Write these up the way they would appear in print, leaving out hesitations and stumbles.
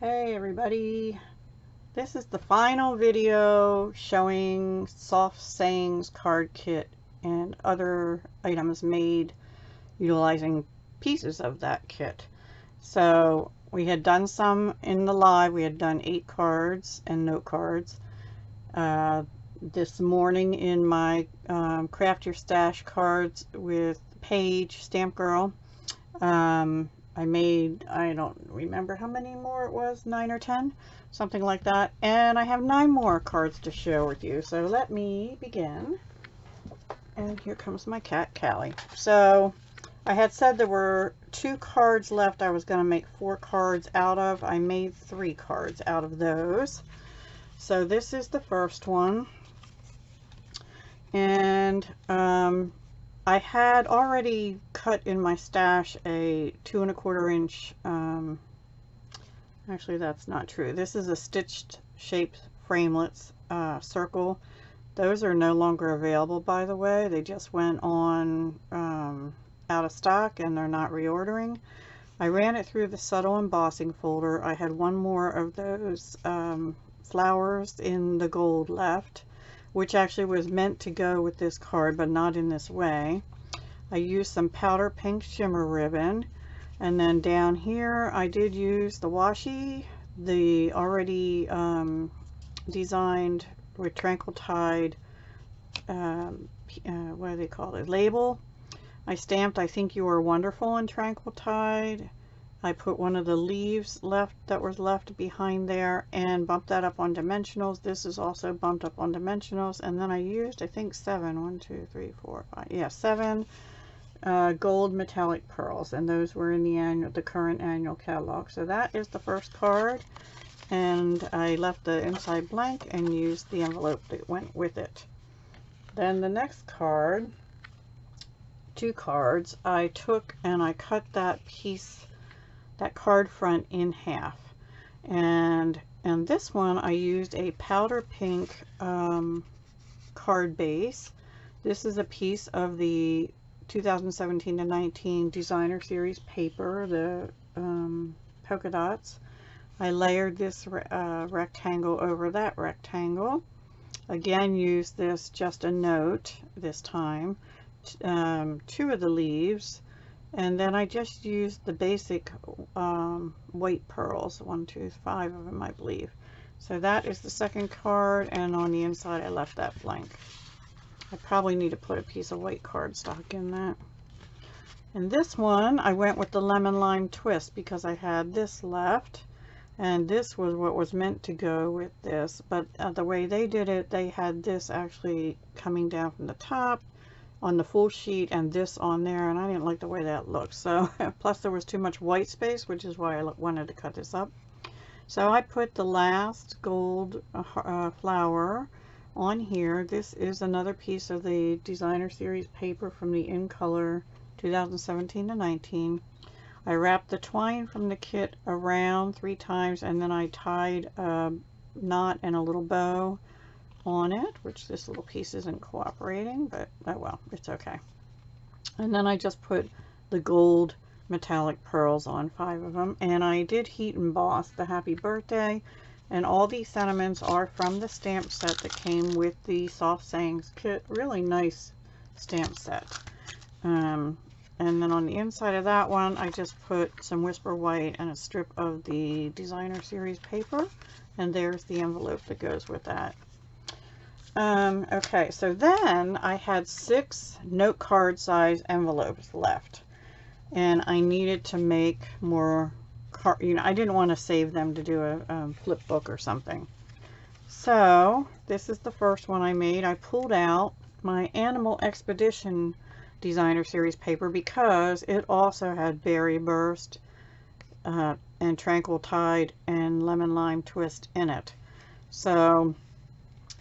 Hey everybody, this is the final video showing Soft Sayings card kit and other items made utilizing pieces of that kit. So we had done some in the live. We had done 8 cards and note cards. This morning in my Craft Your Stash cards with Paige, Stamp Girl, I made, I don't remember how many more it was, 9 or 10, something like that. And I have 9 more cards to share with you. So let me begin. And here comes my cat, Callie. So I had said there were 2 cards left I was going to make 4 cards out of. I made 3 cards out of those. So this is the first one. And I had already cut in my stash a 2 1/4 inch, actually that's not true. This is a stitched shaped framelits circle. Those are no longer available, by the way. They just went on out of stock and they're not reordering. I ran it through the subtle embossing folder. I had 1 more of those flowers in the gold left, which actually was meant to go with this card, but not in this way. I used some powder pink shimmer ribbon, and then down here I did use the washi, the already designed with Tranquil Tide, what do they call it, label. I stamped "I Think You Are Wonderful" in Tranquil Tide. I put one of the leaves left that was left behind there and bumped that up on dimensionals. This is also bumped up on dimensionals. And then I used, I think, 7, 1, 2, 3, 4, 5, yeah, 7 gold metallic pearls, and those were in the current annual catalog. So that is the first card, and I left the inside blank and used the envelope that went with it. Then the next card, 2 cards, I took and I cut that piece, that card front, in half, and this one I used a powder pink card base. This is a piece of the 2017-19 designer series paper, the polka dots. I layered this rectangle over that rectangle. Again, used this just a note this time, 2 of the leaves. And then I just used the basic white pearls, 1, 2, 5 of them, I believe. So that is the second card, and on the inside I left that blank. I probably need to put a piece of white cardstock in that. And this one, I went with the lemon lime twist because I had this left, and this was what was meant to go with this. But the way they did it, they had this actually coming down from the top on the full sheet and this on there, and I didn't like the way that looked. So plus there was too much white space, which is why I wanted to cut this up. So I put the last gold flower on here. This is another piece of the designer series paper from the In Color 2017-19. I wrapped the twine from the kit around 3 times, and then I tied a knot and a little bow on it, which this little piece isn't cooperating, but oh well, it's okay. And then I just put the gold metallic pearls on, 5 of them, and I did heat emboss the happy birthday, and all these sentiments are from the stamp set that came with the Soft Sayings kit. Really nice stamp set. And then on the inside of that one I just put some Whisper White and a strip of the designer series paper, and there's the envelope that goes with that. Okay, so then I had 6 note card size envelopes left, and I needed to make more I didn't want to save them to do a flip book or something. So this is the first one I made. I pulled out my Animal Expedition designer series paper because it also had Berry Burst and Tranquil Tide and Lemon Lime Twist in it. So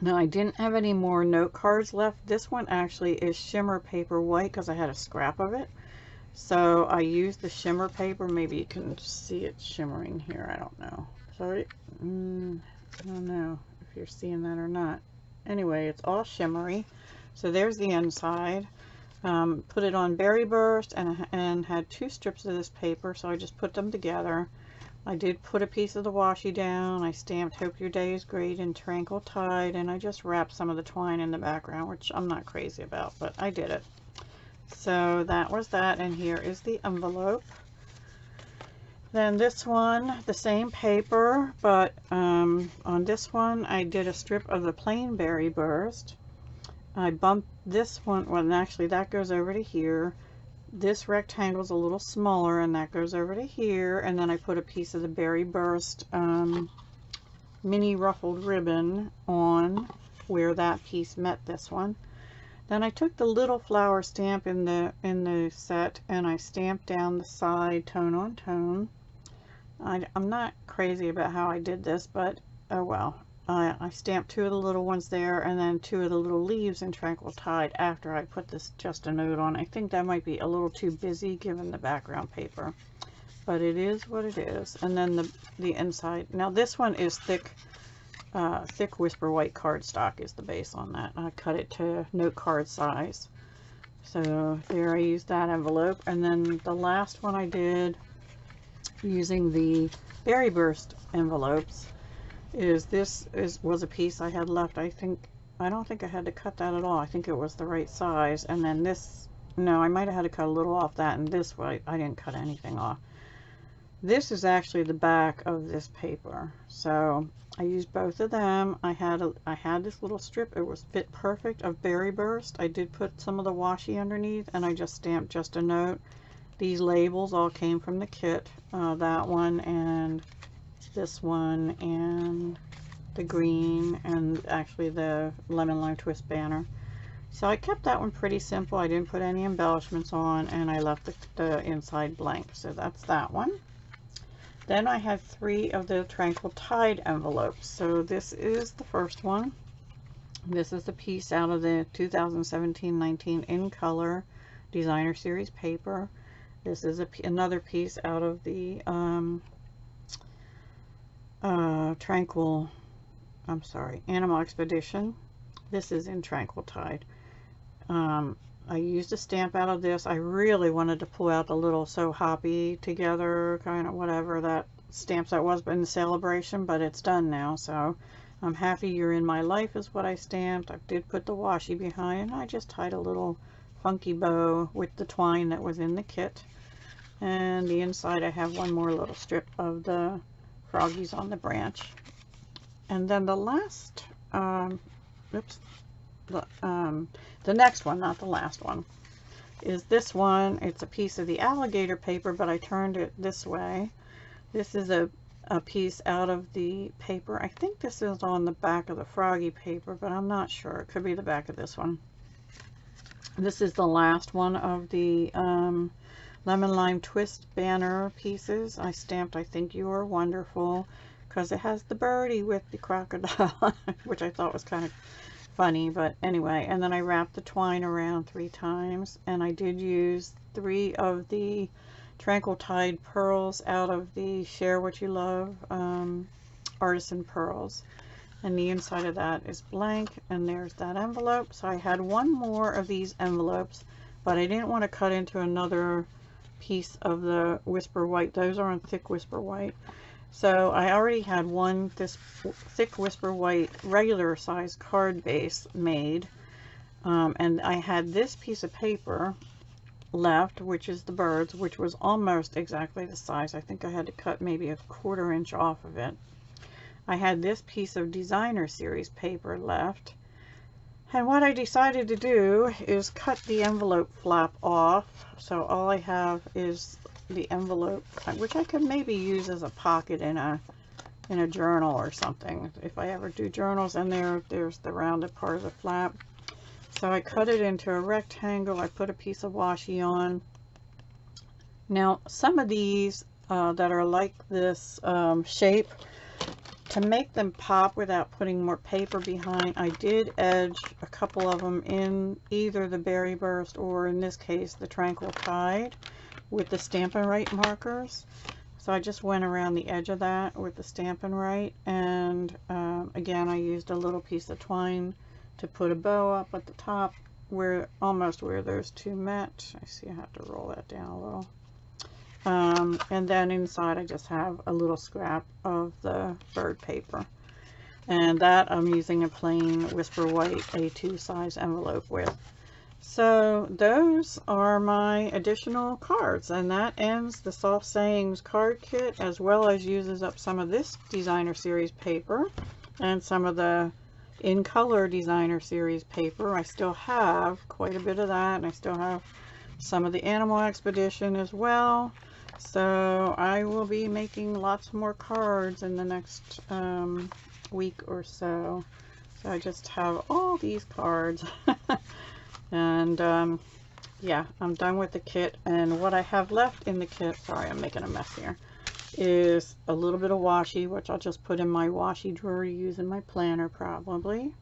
now I didn't have any more note cards left. This one actually is shimmer paper white because I had a scrap of it. So I used the shimmer paper. Maybe you can see it shimmering here. I don't know. Sorry. I don't know if you're seeing that or not. Anyway, it's all shimmery. So there's the inside. Put it on Berry Burst and had 2 strips of this paper. So I just put them together. I did put a piece of the washi down. I stamped "Hope Your Day is Great" in Tranquil Tide, and I just wrapped some of the twine in the background, which I'm not crazy about, but I did it. So that was that, and here is the envelope. Then this one, the same paper, but on this one I did a strip of the plain berry burst. I bumped this one, well actually that goes over to here. This rectangle is a little smaller and that goes over to here, and then I put a piece of the berry burst mini ruffled ribbon on where that piece met this one. Then I took the little flower stamp in the set and I stamped down the side tone on tone. I'm not crazy about how I did this, but oh well. I stamped 2 of the little ones there and then 2 of the little leaves in Tranquil Tide after I put this Just a Note on. I think that might be a little too busy given the background paper, but it is what it is. And then the inside. Now this one is thick Whisper White cardstock is the base on that. I cut it to note card size. So there I used that envelope. And then the last one I did using the Berry Burst envelopes was a piece I had left. I don't think I had to cut that at all. I think it was the right size. And then this, no, I might have had to cut a little off that, and this way I didn't cut anything off. This is actually the back of this paper, so I used both of them. I had this little strip, it was fit perfect, of Berry Burst. I did put some of the washi underneath, and I just stamped Just a Note. These labels all came from the kit, that one and this one and the green and actually the lemon lime twist banner. So I kept that one pretty simple. I didn't put any embellishments on, and I left the inside blank. So that's that one. Then I had 3 of the Tranquil Tide envelopes. So this is the first one. This is the piece out of the 2017-19 in color designer series paper. This is another piece out of the Animal Expedition. This is in Tranquil Tide. I used a stamp out of this. I really wanted to pull out the little So Hoppy Together kind of whatever that stamps that was in the celebration, but it's done now. So I'm Happy You're in My Life is what I stamped. I did put the washi behind. I just tied a little funky bow with the twine that was in the kit. And the inside I have one more little strip of the froggies on the branch. And then the last, the next one, not the last one, is this one. It's a piece of the alligator paper, but I turned it this way. This is a piece out of the paper. I think this is on the back of the froggy paper, but I'm not sure. It could be the back of this one. This is the last one of the lemon lime twist banner pieces. I stamped I Think You Are Wonderful because it has the birdie with the crocodile, which I thought was kind of funny, but anyway. And then I wrapped the twine around 3 times, and I did use 3 of the Tranquil Tide pearls out of the Share What You Love Artisan Pearls. And the inside of that is blank, and there's that envelope. So I had one more of these envelopes, but I didn't want to cut into another piece of the Whisper White. Those are on thick Whisper White. So I already had one this thick Whisper White regular size card base made, and I had this piece of paper left, which is the birds, which was almost exactly the size. I think I had to cut maybe a 1/4 inch off of it. I had this piece of designer series paper left, and what I decided to do is cut the envelope flap off. So all I have is the envelope, which I could maybe use as a pocket in a journal or something if I ever do journals. And there's the rounded part of the flap. So I cut it into a rectangle. I put a piece of washi on. Now some of these that are like this shape, to make them pop without putting more paper behind, I did edge a couple of them in either the Berry Burst or, in this case, the Tranquil Tide with the Stampin' Right markers. So I just went around the edge of that with the Stampin' Right, and again I used a little piece of twine to put a bow up at the top almost where those two met. I see I have to roll that down a little. And then inside I just have a little scrap of the bird paper. And that I'm using a plain Whisper White A2 size envelope with. So those are my additional cards, and that ends the Soft Sayings card kit, as well as uses up some of this designer series paper and some of the in color designer series paper. I still have quite a bit of that, and I still have some of the Animal Expedition as well. So I will be making lots more cards in the next week or so. So I just have all these cards. And yeah, I'm done with the kit, and what I have left in the kit, sorry I'm making a mess here, is a little bit of washi, which I'll just put in my washi drawer to use in my planner probably.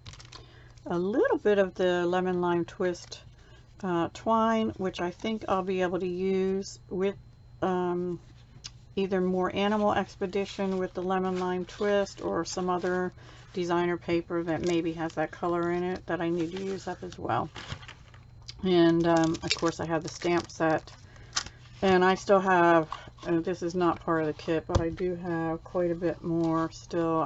A little bit of the lemon lime twist twine, which I think I'll be able to use with either more Animal Expedition with the lemon lime twist, or some other designer paper that maybe has that color in it that I need to use up as well. And of course I have the stamp set, and I still have, this is not part of the kit, but I do have quite a bit more still.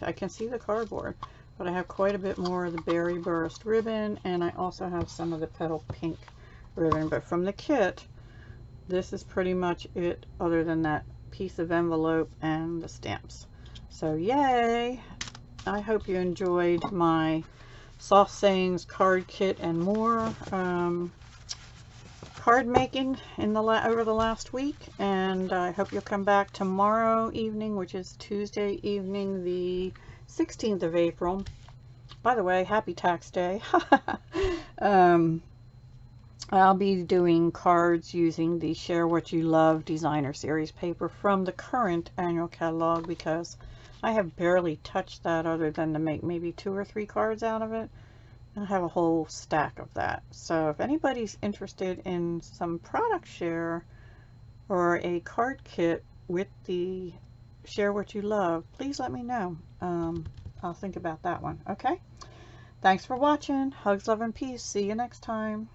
I can see the cardboard, but I have quite a bit more of the Berry Burst ribbon, and I also have some of the Petal Pink ribbon. But from the kit, this is pretty much it, other than that piece of envelope and the stamps. So yay! I hope you enjoyed my Soft Sayings card kit and more card making in over the last week, and I hope you'll come back tomorrow evening, which is Tuesday evening, the 16th of April. By the way, happy tax day. I'll be doing cards using the Share What You Love designer series paper from the current annual catalog, because I have barely touched that other than to make maybe 2 or 3 cards out of it. I have a whole stack of that. So if anybody's interested in some product share or a card kit with the Share What You Love, please let me know. I'll think about that one. Okay? Thanks for watching. Hugs, love, and peace. See you next time.